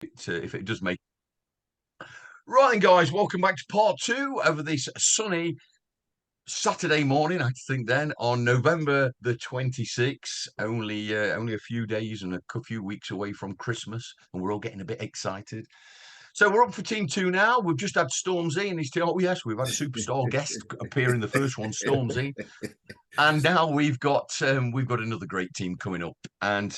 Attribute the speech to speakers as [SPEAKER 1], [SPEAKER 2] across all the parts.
[SPEAKER 1] if it does make. Right then, guys, welcome back to part two of this sunny Saturday morning, I think then, on November the 26th, only a few days and a few weeks away from Christmas, and we're all getting a bit excited. So we're up for team two now. We've just had Stormzy and his team. Oh, yes, we've had a superstar guest appear in the first one, Stormzy. And now we've got another great team coming up. And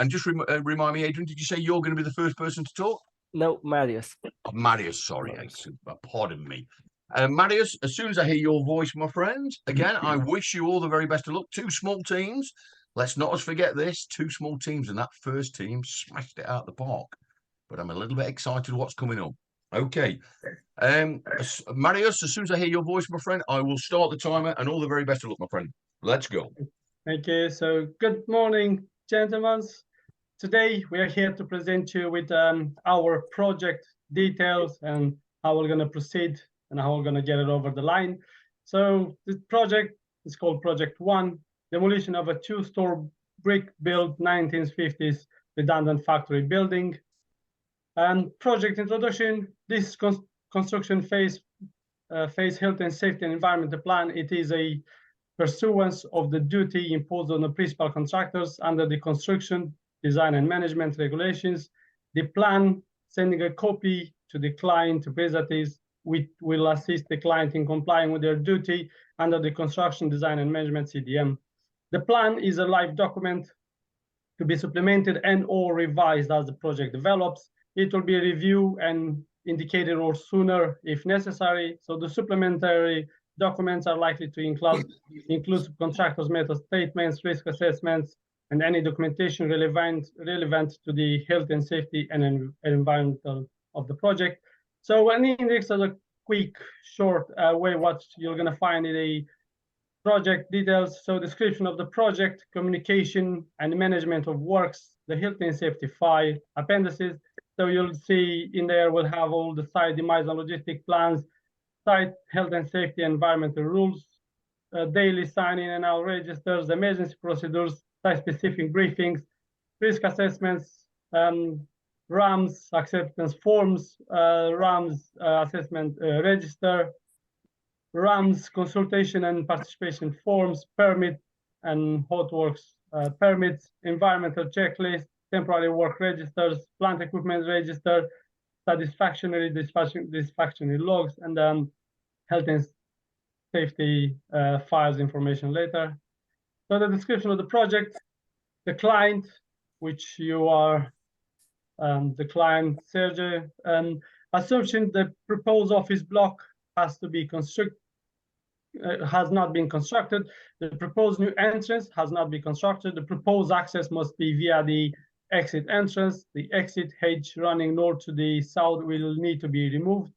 [SPEAKER 1] just remind me, Adrian, did you say you're going to be the first person to talk?
[SPEAKER 2] No, Marius.
[SPEAKER 1] Oh, Marius, sorry. Pardon me. Marius, as soon as I hear your voice, my friend, again, I wish you all the very best of luck. Two small teams. Let's not forget this. Two small teams, and that first team smashed it out of the park. But I'm a little bit excited what's coming up. Okay. Marius, as soon as I hear your voice, my friend, I will start the timer, and all the very best of luck, my friend. Let's go.
[SPEAKER 3] Thank you. So good morning, gentlemen. Today we are here to present you with our project details and how we're going to proceed and how we're going to get it over the line. So this project is called Project 1, demolition of a two-store brick-built 1950s redundant factory building. And project introduction, this construction phase health and safety and environmental plan. It is a pursuance of the duty imposed on the principal contractors under the construction, design and management regulations. The plan, sending a copy to the client representatives, will assist the client in complying with their duty under the construction, design and management CDM. The plan is a live document to be supplemented and or revised as the project develops. It will be reviewed and indicated or sooner if necessary. So the supplementary documents are likely to include contractors' method statements, risk assessments, and any documentation relevant to the health and safety and environmental of the project. So an index is a quick, short way what you're going to find in a project details. So description of the project, communication and management of works, the health and safety file, appendices. So you'll see in there we'll have all the site demise and logistic plans, site health and safety environmental rules, daily sign-in and out registers, emergency procedures, site-specific briefings, risk assessments, RAMS acceptance forms, RAMS assessment register, RAMS consultation and participation forms, permit and hot works permits, environmental checklist, temporary work registers, plant equipment register, satisfactory logs, and health and safety files information later. So the description of the project, the client, which you are the client, Sergey, assumption the proposed office block has to be has not been constructed. The proposed new entrance has not been constructed. The proposed access must be via the exit entrance. The exit hedge running north to the south will need to be removed.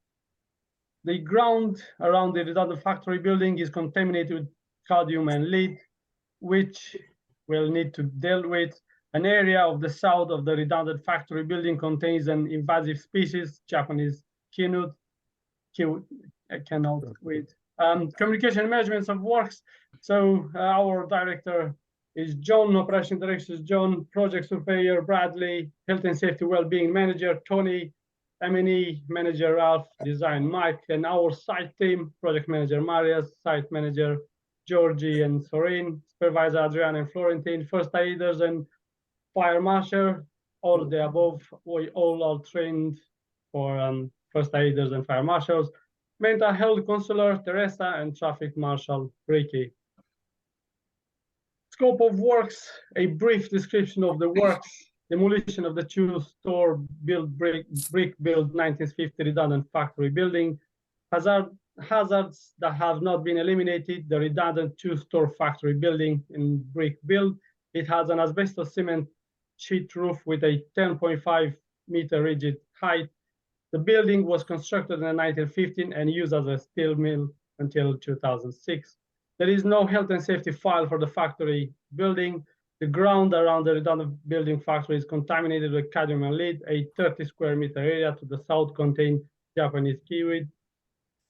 [SPEAKER 3] The ground around the redundant factory building is contaminated with cadmium and lead, which we'll need to deal with. An area of the south of the redundant factory building contains an invasive species, Japanese Kinut. I cannot wait. Communication management of works. So our director is John, operation director is John, project surveyor Bradley, health and safety well-being manager Tony, M&E manager Ralph, design Mike, and our site team, project manager Marius, site manager Georgie and Sorin, supervisor Adrian and Florentine, first aiders and fire marshal, all of the above. We all are trained for first aiders and fire marshals, mental health counselor Teresa, and traffic marshal Ricky. Scope of works, a brief description of the works, demolition of the two-store brick-built 1950 redundant factory building, hazards that have not been eliminated, the redundant two-store factory building in brick build. It has an asbestos cement sheet roof with a 10.5 meter rigid height. The building was constructed in 1915 and used as a steel mill until 2006. There is no health and safety file for the factory building. The ground around the redundant building factory is contaminated with cadmium and lead. A 30 square meter area to the south contains Japanese kiwi.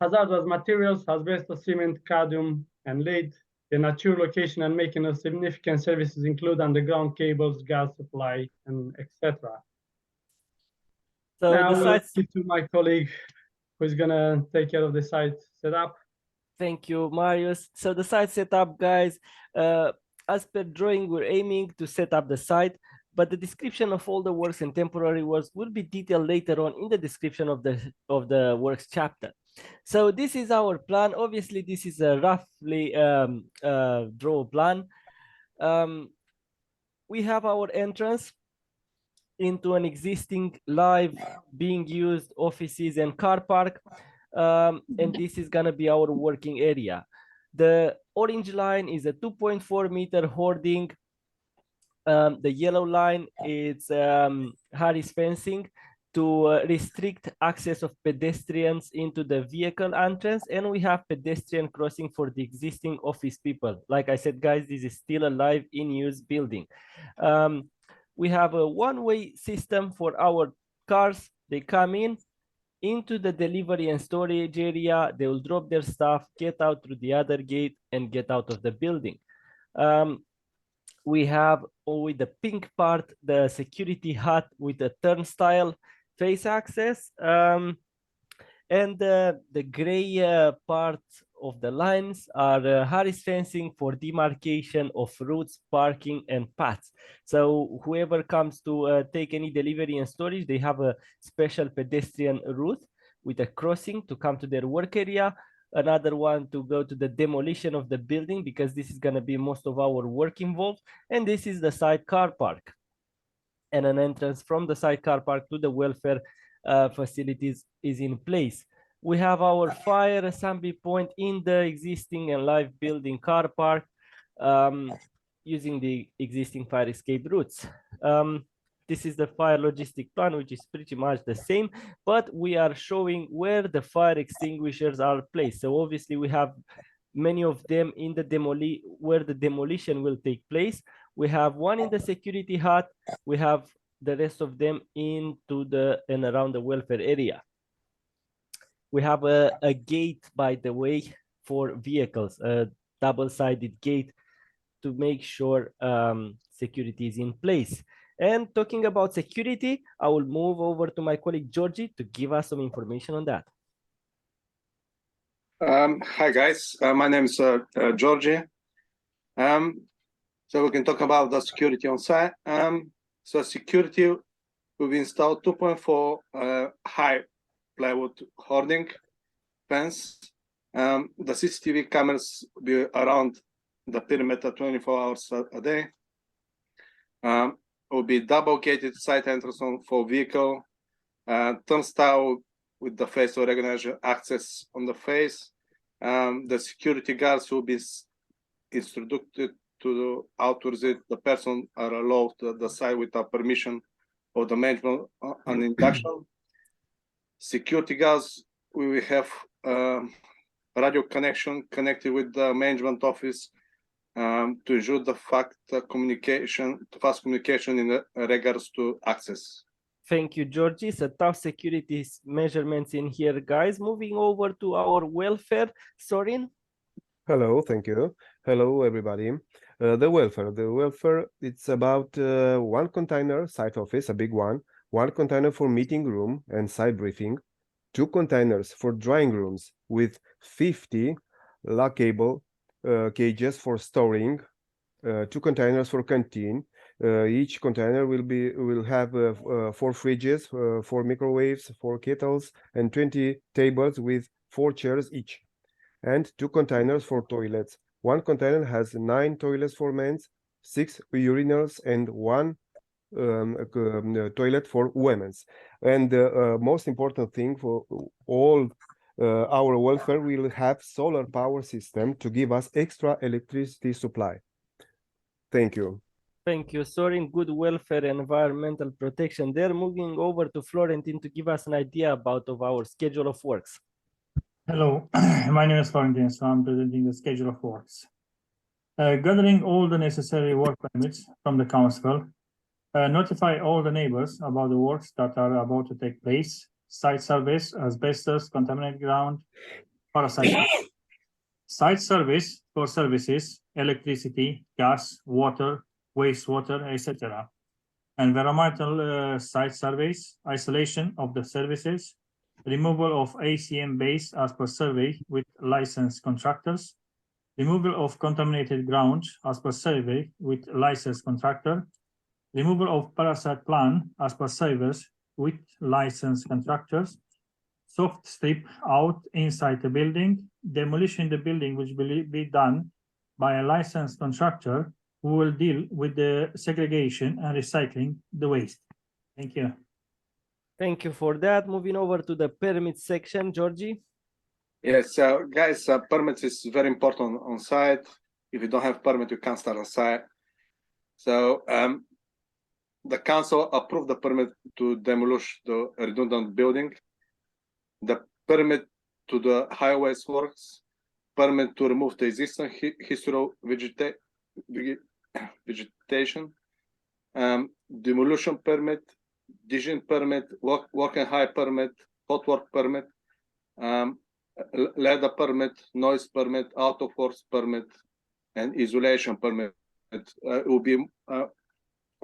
[SPEAKER 3] Hazardous materials, asbestos, cement, cadmium, and lead. The nature, location, and making of significant services include underground cables, gas supply, and etc. So now I give to my colleague who's gonna take care of the site setup.
[SPEAKER 2] Thank you, Marius. So the site setup, guys, as per drawing, we're aiming to set up the site, but the description of all the works and temporary works will be detailed later on in the description of the works chapter. So this is our plan. Obviously, this is a roughly draw plan. We have our entrance into an existing live being used offices and car park. And this is gonna be our working area. The orange line is a 2.4 meter hoarding. The yellow line is Harris fencing to restrict access of pedestrians into the vehicle entrance, and we have pedestrian crossing for the existing office people. Like I said, guys, this is still a live in use building. We have a one-way system for our cars. They come in into the delivery and storage area. They will drop their stuff, get out through the other gate, and get out of the building. We have with the pink part, the security hut with the turnstile face access. And the gray part of the lines are Harris fencing for demarcation of routes, parking, and paths. So whoever comes to take any delivery and storage, they have a special pedestrian route with a crossing to come to their work area. Another one to go to the demolition of the building, because this is going to be most of our work involved. And this is the side car park. And an entrance from the side car park to the welfare facilities is in place. We have our fire assembly point in the existing and live building car park using the existing fire escape routes. This is the fire logistic plan, which is pretty much the same, but we are showing where the fire extinguishers are placed. So obviously we have many of them in the where the demolition will take place. We have one in the security hut. We have the rest of them into the and around the welfare area. We have a gate, by the way, for vehicles, a double-sided gate to make sure security is in place. And talking about security, I will move over to my colleague Georgie to give us some information on that.
[SPEAKER 4] Hi guys, my name is Georgie. So we can talk about the security on site. So security, we've installed 2.4 high plywood hoarding fence. The CCTV cameras will be around the perimeter 24 hours a day. Will be double gated site entrance for vehicle, turnstile with the face recognition access on the face. The security guards will be instructed to outdoors. The person are allowed to the site without permission of the management and induction. Security guards, we will have radio connection connected with the management office to ensure the fast communication in regards to access.
[SPEAKER 2] Thank you, Georgie. So tough security measurements in here, guys. Moving over to our welfare, Sorin.
[SPEAKER 5] Hello, thank you. Hello, everybody. The welfare, it's about one container site office, a big one container for meeting room and site briefing, 2 containers for drying rooms with 50 lockable cages for storing, 2 containers for canteen. Each container will have 4 fridges, 4 microwaves, 4 kettles, and 20 tables with 4 chairs each, and 2 containers for toilets. One container has 9 toilets for men, 6 urinals, and 1 toilet for women's. And the most important thing for all our welfare will have solar power system to give us extra electricity supply. Thank you.
[SPEAKER 2] Thank you, Sorin. Good welfare and environmental protection. They're moving over to Florentin to give us an idea about our schedule of works.
[SPEAKER 6] Hello, my name is Florentin, so I'm presenting the schedule of works. Gathering all the necessary work permits from the council, notify all the neighbors about the works that are about to take place, site surveys, asbestos, contaminated ground, parasite. Site service for services, electricity, gas, water, wastewater, etc. environmental site surveys, isolation of the services, removal of ACM base as per survey with licensed contractors, removal of contaminated ground as per survey with licensed contractor, removal of parasite plan as per surveys with licensed contractors, soft strip out inside the building, demolition the building which will be done by a licensed contractor who will deal with the segregation and recycling the waste. Thank you.
[SPEAKER 2] Thank you for that. Moving over to the permit section, Georgie.
[SPEAKER 4] Yes, so guys, permits is very important on site. If you don't have permit, you can't start on site. So the council approved the permit to demolish the redundant building, the permit to the highways works, permit to remove the existing historical vegetation, demolition permit, division permit, working high permit, hot work permit, ladder permit, noise permit, auto force permit, and isolation permit.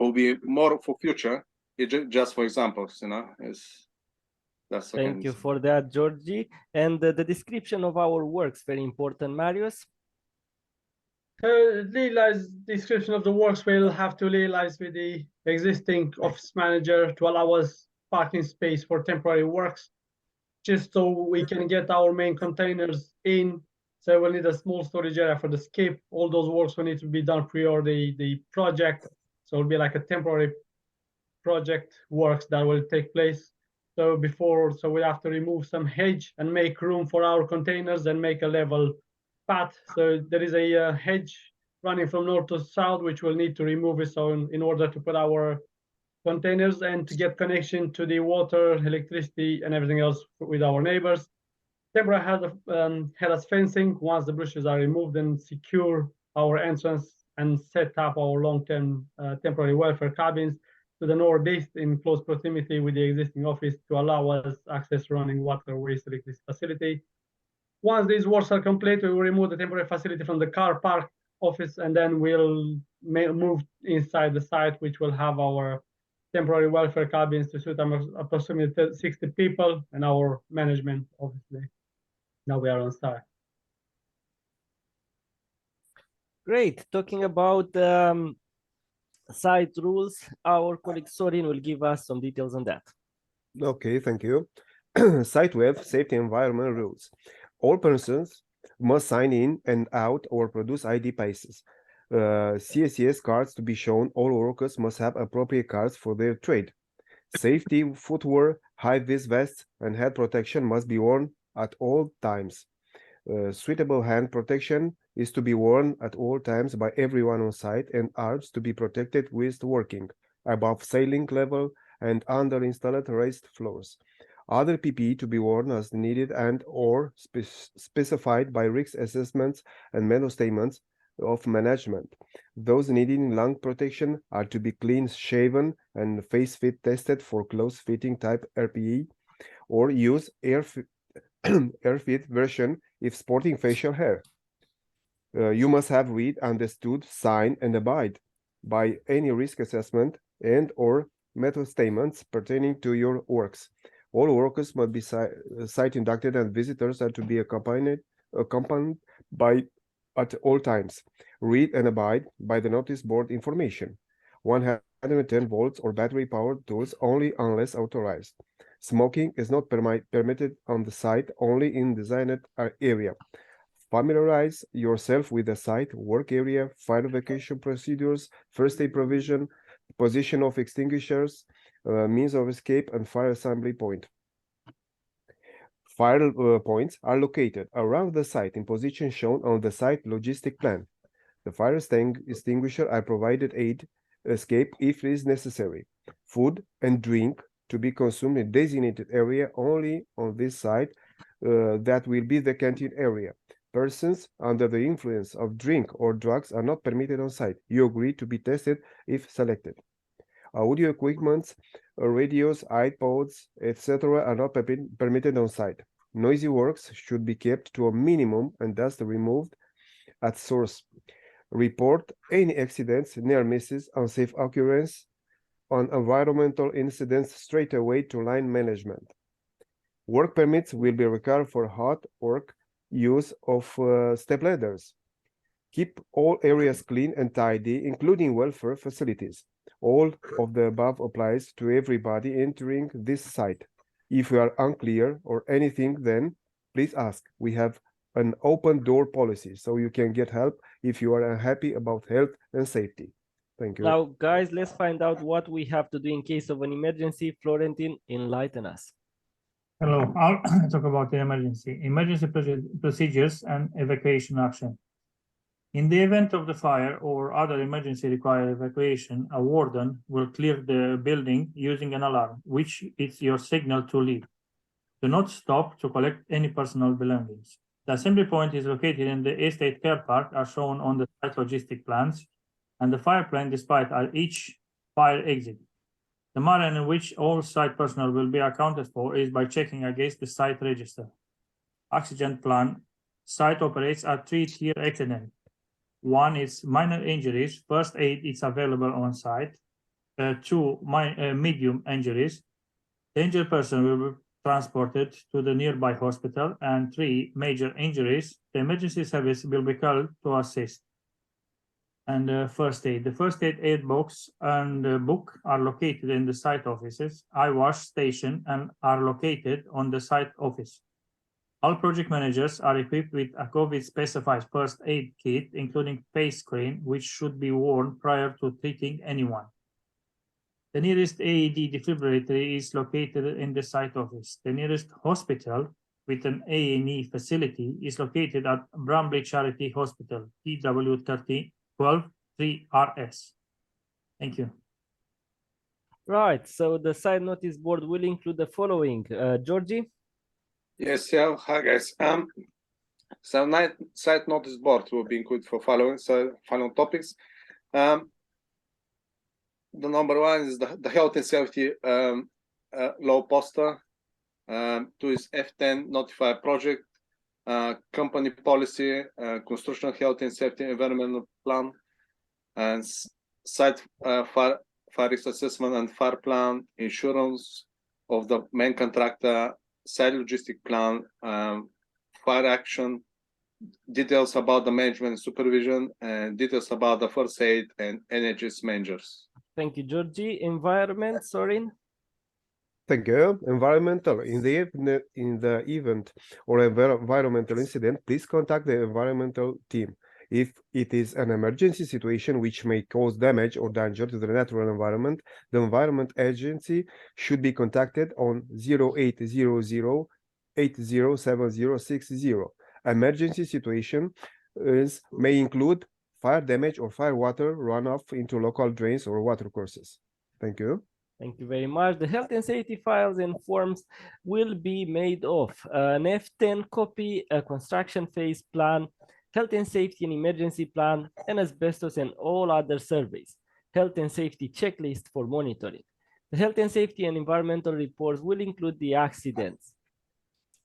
[SPEAKER 4] Will be more for future. Just for examples, you know.
[SPEAKER 2] Thank you for that, Georgie. And the description of our works, very important, Marius.
[SPEAKER 3] Legalized description of the works will have to legalize with the existing office manager to allow us parking space for temporary works, just so we can get our main containers in. So we'll need a small storage area for the skip. All those works will need to be done prior the project. So it'll be like a temporary project works that will take place. So we have to remove some hedge and make room for our containers and make a level path. So there is a hedge running from north to south, which we'll need to remove it so in order to put our containers and to get connection to the water, electricity, and everything else with our neighbors. Temporary had us fencing. Once the bushes are removed, and secure our entrance and set up our long-term temporary welfare cabins to the northeast in close proximity with the existing office to allow us access running water, waste, electricity facility. Once these works are complete, we will remove the temporary facility from the car park office, and then we'll move inside the site, which will have our temporary welfare cabins to suit approximately 60 people and our management, obviously. Now we are on site.
[SPEAKER 2] Great. Talking about site rules, our colleague Sorin will give us some details on that.
[SPEAKER 5] Okay, thank you. Site web safety environment rules. All persons must sign in and out or produce ID passes. CSCS cards to be shown. All workers must have appropriate cards for their trade. Safety footwear, high-vis vests, and head protection must be worn at all times. Suitable hand protection is to be worn at all times by everyone on site, and arms to be protected whilst working above ceiling level and under installed raised floors. Other PPE to be worn as needed and or specified by risk assessments and memo statements of management. Those needing lung protection are to be clean shaven and face fit tested for close fitting type RPE, or use air fit version if sporting facial hair. You must have read, understood, sign, and abide by any risk assessment and or method statements pertaining to your works. All workers must be site inducted, and visitors are to be accompanied by at all times. Read and abide by the notice board information. 110 volts or battery powered tools only unless authorized. Smoking is not permitted on the site, only in designated area. Familiarize yourself with the site, work area, fire evacuation procedures, first aid provision, position of extinguishers, means of escape, and fire assembly point. Fire points are located around the site in position shown on the site logistic plan. The fire extinguisher are provided aid escape if it is necessary. Food and drink to be consumed in designated area only on this site, that will be the canteen area. Persons under the influence of drink or drugs are not permitted on site. You agree to be tested if selected. Audio equipments, radios, iPods, etc. are not permitted on site. Noisy works should be kept to a minimum and thus removed at source. Report any accidents, near misses, unsafe occurrence on environmental incidents straight away to line management. Work permits will be required for hot work use of step ladders. Keep all areas clean and tidy, including welfare facilities. All of the above applies to everybody entering this site. If you are unclear or anything, then please ask. We have an open door policy, so you can get help if you are unhappy about health and safety. Thank you.
[SPEAKER 2] Now, guys, let's find out what we have to do in case of an emergency. Florentin, enlighten us.
[SPEAKER 6] Hello, I'll talk about the emergency procedures and evacuation action. In the event of the fire or other emergency required evacuation, a warden will clear the building using an alarm, which is your signal to leave. Do not stop to collect any personal belongings. The assembly point is located in the estate car park as shown on the site logistic plans, and the fire plan displayed at each fire exit. The manner in which all site personnel will be accounted for is by checking against the site register. Accident plan. Site operates at 3-tier accident. 1 is minor injuries. First aid is available on site. 2, medium injuries. The injured person will be transported to the nearby hospital. And 3, major injuries. The emergency service will be called to assist. And first aid. The first aid box and book are located in the site offices. Eye wash station and are located on the site office. All project managers are equipped with a COVID-specified first aid kit, including face cream, which should be worn prior to treating anyone. The nearest AED defibrillator is located in the site office. The nearest hospital with an A&E facility is located at Bramley Charity Hospital, TW 3RS. Thank you.
[SPEAKER 2] Right, so the site notice board will include the following. Georgie?
[SPEAKER 4] Yes, yeah. Hi guys. So site notice board will be included for following topics. The number 1 is the health and safety law poster. 2 is F10 notify project, company policy, construction health and safety environmental plan, and site fire risk assessment and fire plan, insurance of the main contractor, site logistic plan, fire action, details about the management and supervision, and details about the first aid and NHS measures.
[SPEAKER 2] Thank you, Georgie. Environment, Sorin?
[SPEAKER 5] Thank you. Environmental. In the event or environmental incident, please contact the environmental team. If it is an emergency situation which may cause damage or danger to the natural environment, the Environment Agency should be contacted on 0800 807060. Emergency situations may include fire damage or fire water runoff into local drains or water courses. Thank you.
[SPEAKER 2] Thank you very much. The health and safety files and forms will be made of an F10 copy, a construction phase plan, health and safety and emergency plan, and asbestos and all other surveys. Health and safety checklist for monitoring. The health and safety and environmental reports will include the accidents,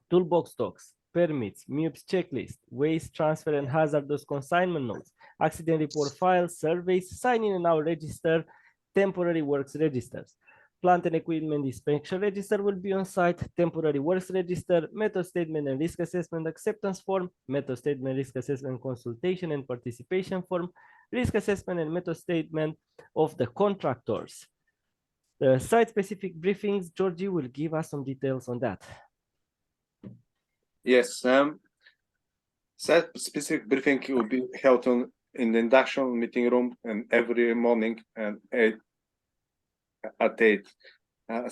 [SPEAKER 2] toolbox talks, permits, MUPS checklist, waste transfer and hazardous consignment notes, accident report files, surveys, sign-in and out register, temporary works registers. Plant and equipment inspection register will be on site, temporary works register, method statement and risk assessment acceptance form, method statement, risk assessment consultation and participation form, risk assessment and method statement of the contractors. The site-specific briefings, Georgie will give us some details on that.
[SPEAKER 4] Yes, site-specific briefing will be held in the induction meeting room and every morning and at 8 on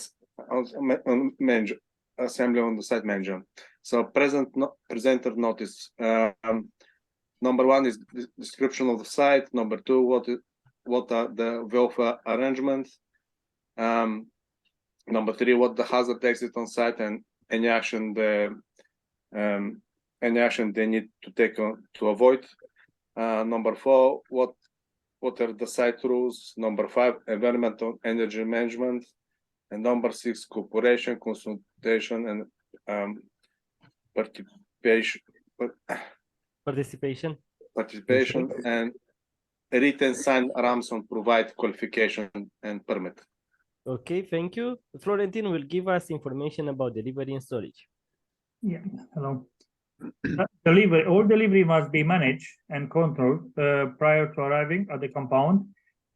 [SPEAKER 4] assembly on the site manager. So presenter notice. Number 1 is the description of the site. Number 2, what are the welfare arrangements. Number 3, what the hazard exit on site and any action they need to take to avoid. Number 4, what are the site rules. Number 5, environmental energy management. And number 6, cooperation, consultation, and participation and written sign Ramson provide qualification and permit.
[SPEAKER 2] Okay, thank you. Florentin will give us information about delivery and storage.
[SPEAKER 6] Yeah, hello. All delivery must be managed and controlled prior to arriving at the compound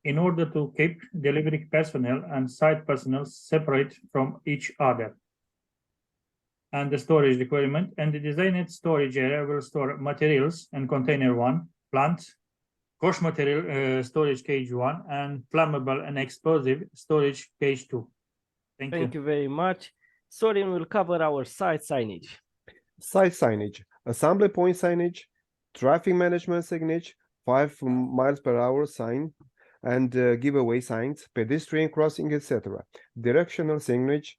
[SPEAKER 6] in order to keep delivery personnel and site personnel separate from each other. And the storage requirement and the designed storage area will store materials and container 1, plants, coarse material storage cage 1, and flammable and explosive storage cage 2.
[SPEAKER 2] Thank you very much. Sorin will cover our site signage.
[SPEAKER 5] Site signage, assembly point signage, traffic management signage, 5 miles per hour sign, and giveaway signs, pedestrian crossing, etc. Directional signage,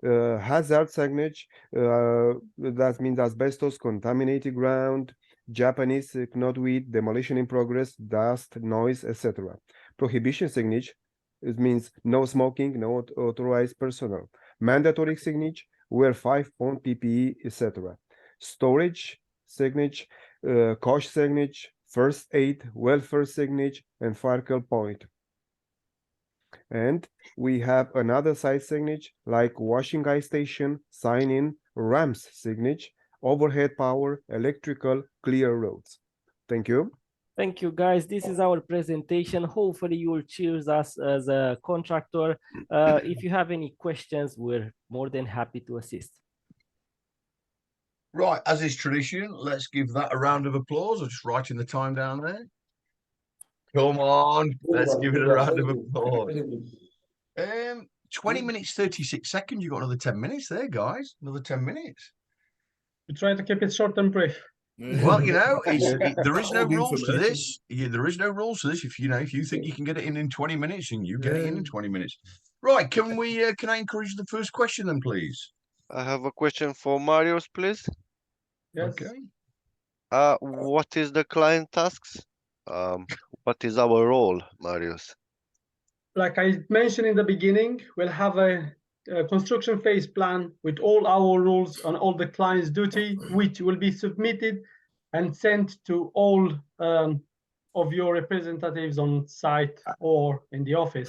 [SPEAKER 5] hazard signage, that means asbestos, contaminated ground, Japanese knotweed, demolition in progress, dust, noise, etc. Prohibition signage, it means no smoking, no authorized personnel. Mandatory signage, wear 5-pound PPE, etc. Storage signage, coach signage, first aid, welfare signage, and fire call point. And we have another site signage like washing eye station, sign in, ramps signage, overhead power, electrical, clear roads. Thank you.
[SPEAKER 2] Thank you, guys. This is our presentation. Hopefully you will choose us as a contractor. If you have any questions, we're more than happy to assist.
[SPEAKER 1] Right, as is tradition, let's give that a round of applause. I'm just writing the time down there. Come on, let's give it a round of applause. 20 minutes, 36 seconds. You got another 10 minutes there, guys. Another 10 minutes.
[SPEAKER 3] We try to keep it short and brief.
[SPEAKER 1] Well, you know, there is no rules to this. There is no rules to this. If you think you can get it in 20 minutes, and you get it in 20 minutes. Right? Can I encourage the first question then, please?
[SPEAKER 7] I have a question for Marius, please.
[SPEAKER 3] Yes.
[SPEAKER 1] Okay.
[SPEAKER 7] What is the client tasks? What is our role, Marius?
[SPEAKER 3] Like I mentioned in the beginning, we'll have a construction phase plan with all our rules on all the client's duty, which will be submitted and sent to all of your representatives on site or in the office.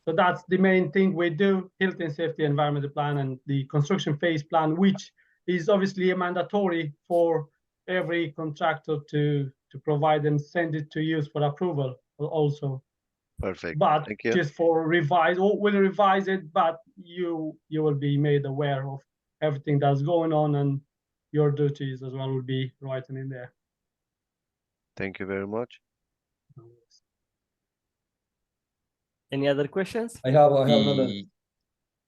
[SPEAKER 3] So that's the main thing we do, health and safety environmental plan and the construction phase plan, which is obviously a mandatory for every contractor to provide and send it to you for approval also.
[SPEAKER 7] Perfect.
[SPEAKER 3] But
[SPEAKER 7] Thank you.
[SPEAKER 3] just for revise, we'll revise it, but you will be made aware of everything that's going on, and your duties as well will be written in there.
[SPEAKER 7] Thank you very much.
[SPEAKER 2] Any other questions?
[SPEAKER 8] I have another.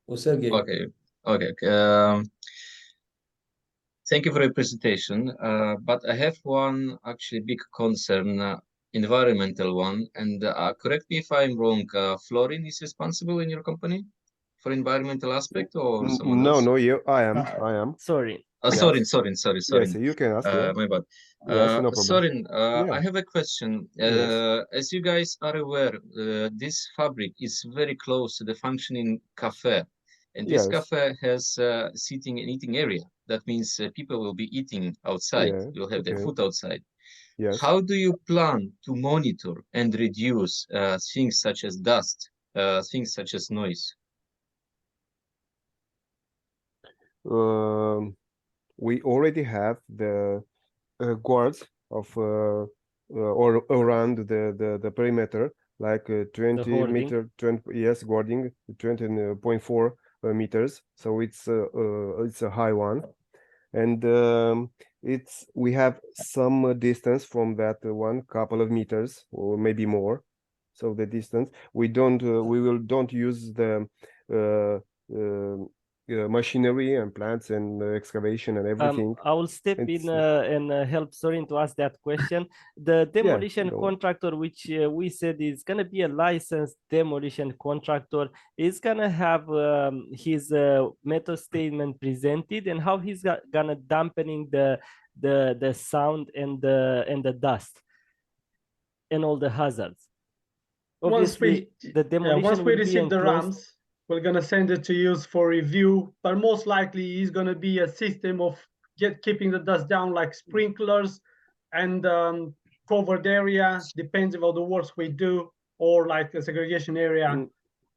[SPEAKER 8] Oh, Sergey.
[SPEAKER 9] Okay. Thank you for your presentation. But I have one actually big concern, environmental one. And correct me if I'm wrong. Florin is responsible in your company for environmental aspect, or someone else?
[SPEAKER 5] No, I am.
[SPEAKER 2] Sorry.
[SPEAKER 5] Yes.
[SPEAKER 9] Sorry.
[SPEAKER 5] Yes, you can ask.
[SPEAKER 9] My bad.
[SPEAKER 5] Yes, no problem.
[SPEAKER 9] Sorin,
[SPEAKER 5] Yeah.
[SPEAKER 9] I have a question.
[SPEAKER 5] Yes.
[SPEAKER 9] As you guys are aware, this fabric is very close to the functioning cafe. And this
[SPEAKER 5] Yes.
[SPEAKER 9] cafe has seating and eating area. That means people will be eating outside.
[SPEAKER 5] Yeah,
[SPEAKER 9] Will have their
[SPEAKER 5] okay.
[SPEAKER 9] food outside.
[SPEAKER 5] Yes.
[SPEAKER 9] How do you plan to monitor and reduce things such as dust, things such as noise?
[SPEAKER 5] We already have the guards of or around the perimeter, like 20
[SPEAKER 2] hoarding.
[SPEAKER 5] meter, 20, yes, guarding 20.4 meters. So it's a high one, and we have some distance from that one, couple of meters or maybe more. So the distance we don't use the machinery and plants and excavation and everything.
[SPEAKER 2] I will step in and help Sorin to ask that question. The demolition contractor, which we said is going to be a licensed demolition contractor, is going to have his method statement presented and how he's going to dampening the sound and the dust and all the hazards. Obviously, the demolition
[SPEAKER 3] once we
[SPEAKER 2] will
[SPEAKER 3] receive
[SPEAKER 2] be
[SPEAKER 3] the RAMs, we're going to send it to you for review, but most likely is going to be a system of keeping the dust down, like sprinklers and covered area, depends on the works we do, or like a segregation area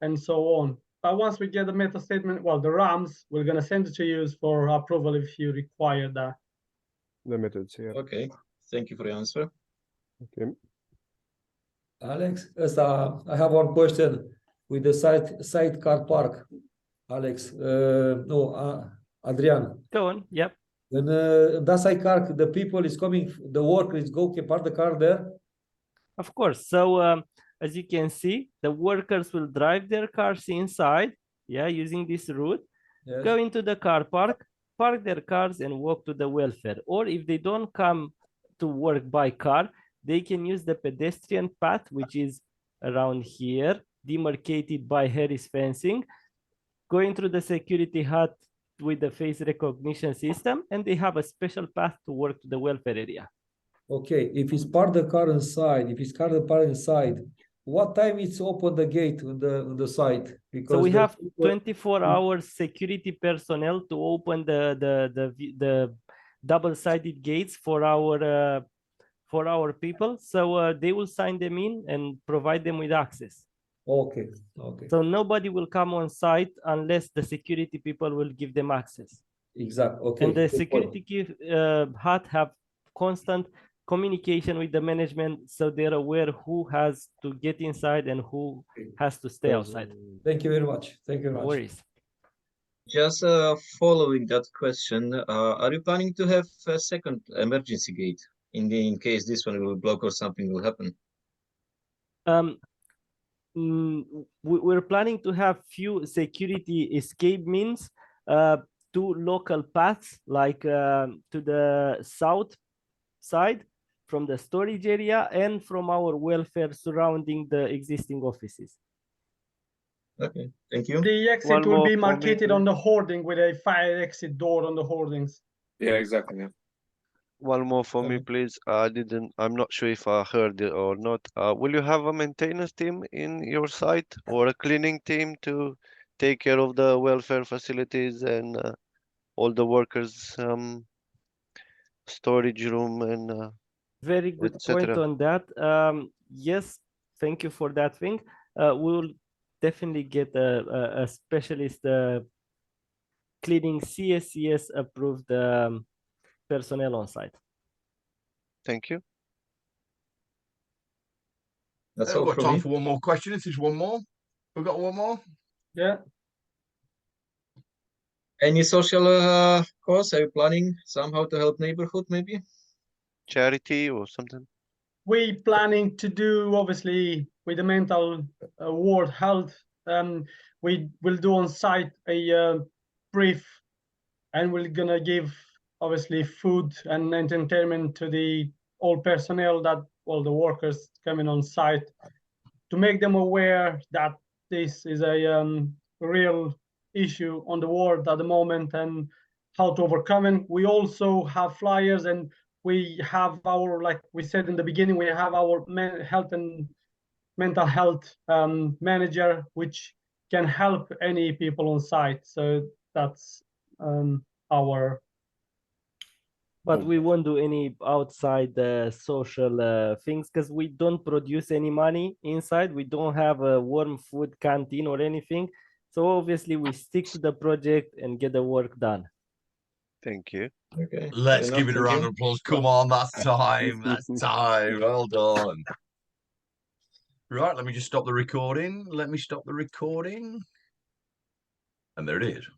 [SPEAKER 3] and so on. But once we get the meta statement, well, the RAMs, we're gonna send it to you for approval if you require that.
[SPEAKER 5] The methods here.
[SPEAKER 9] Okay, thank you for your answer.
[SPEAKER 5] Okay.
[SPEAKER 8] Alex, I have one question with the site car park. Alex, no, Adrian.
[SPEAKER 2] Go on. Yep.
[SPEAKER 8] When that side car, the people is coming, the workers go park the car there.
[SPEAKER 2] Of course. So as you can see, the workers will drive their cars inside, yeah, using this route,
[SPEAKER 8] Yes.
[SPEAKER 2] go into the car park their cars and walk to the welfare. Or if they don't come to work by car, they can use the pedestrian path, which is around here, demarcated by Harris fencing, going through the security hut with the face recognition system, and they have a special path to work to the welfare area.
[SPEAKER 8] Okay, if it's park the car inside, if it's car the car inside, what time it's open the gate on the site? Because
[SPEAKER 2] so we have 24 hours security personnel to open the double-sided gates for our people. So they will sign them in and provide them with access.
[SPEAKER 8] Okay, okay.
[SPEAKER 2] So nobody will come on site unless the security people will give them access.
[SPEAKER 8] Exactly. Okay.
[SPEAKER 2] And the security hut have constant communication with the management, so they're aware who has to get inside and who has to stay outside.
[SPEAKER 8] Thank you very much. Thank you very
[SPEAKER 2] No
[SPEAKER 8] much.
[SPEAKER 2] worries.
[SPEAKER 9] Just following that question, are you planning to have a second emergency gate in case this one will block or something will happen?
[SPEAKER 2] We're planning to have few security escape means, two local paths, like to the south side from the storage area and from our welfare surrounding the existing offices.
[SPEAKER 9] Okay, thank you.
[SPEAKER 3] The exit will be marketed on the hoarding with a fire exit door on the hoardings.
[SPEAKER 4] Yeah, exactly. Yeah.
[SPEAKER 7] One more for me, please. I'm not sure if I heard it or not. Will you have a maintenance team in your site or a cleaning team to take care of the welfare facilities and all the workers' storage room and
[SPEAKER 2] very good point on that. Yes, thank you for that thing. We'll definitely get a specialist cleaning CSCS approved personnel on site.
[SPEAKER 7] Thank you.
[SPEAKER 9] That's
[SPEAKER 1] We've
[SPEAKER 9] all
[SPEAKER 1] got
[SPEAKER 9] from
[SPEAKER 1] time
[SPEAKER 9] me.
[SPEAKER 1] for one more question. If there's one more, we've got one more.
[SPEAKER 3] Yeah.
[SPEAKER 9] Any social cause? Are you planning somehow to help neighborhood, maybe?
[SPEAKER 7] Charity or something?
[SPEAKER 3] We planning to do, obviously, with the mental ward health. We will do on site a brief, and we're gonna give obviously food and entertainment to the all personnel that all the workers coming on site to make them aware that this is a real issue on the ward at the moment and how to overcome it. We also have flyers, and we have our, like we said in the beginning, we have our health and mental health manager, which can help any people on site. So that's our.
[SPEAKER 2] But we won't do any outside social things because we don't produce any money inside. We don't have a warm food canteen or anything. So obviously we stick to the project and get the work done.
[SPEAKER 7] Thank you.
[SPEAKER 9] Okay.
[SPEAKER 1] Let's give it a round of applause. Come on, that's time. That's time. Well done. Right, let me just stop the recording. Let me stop the recording. And there it is.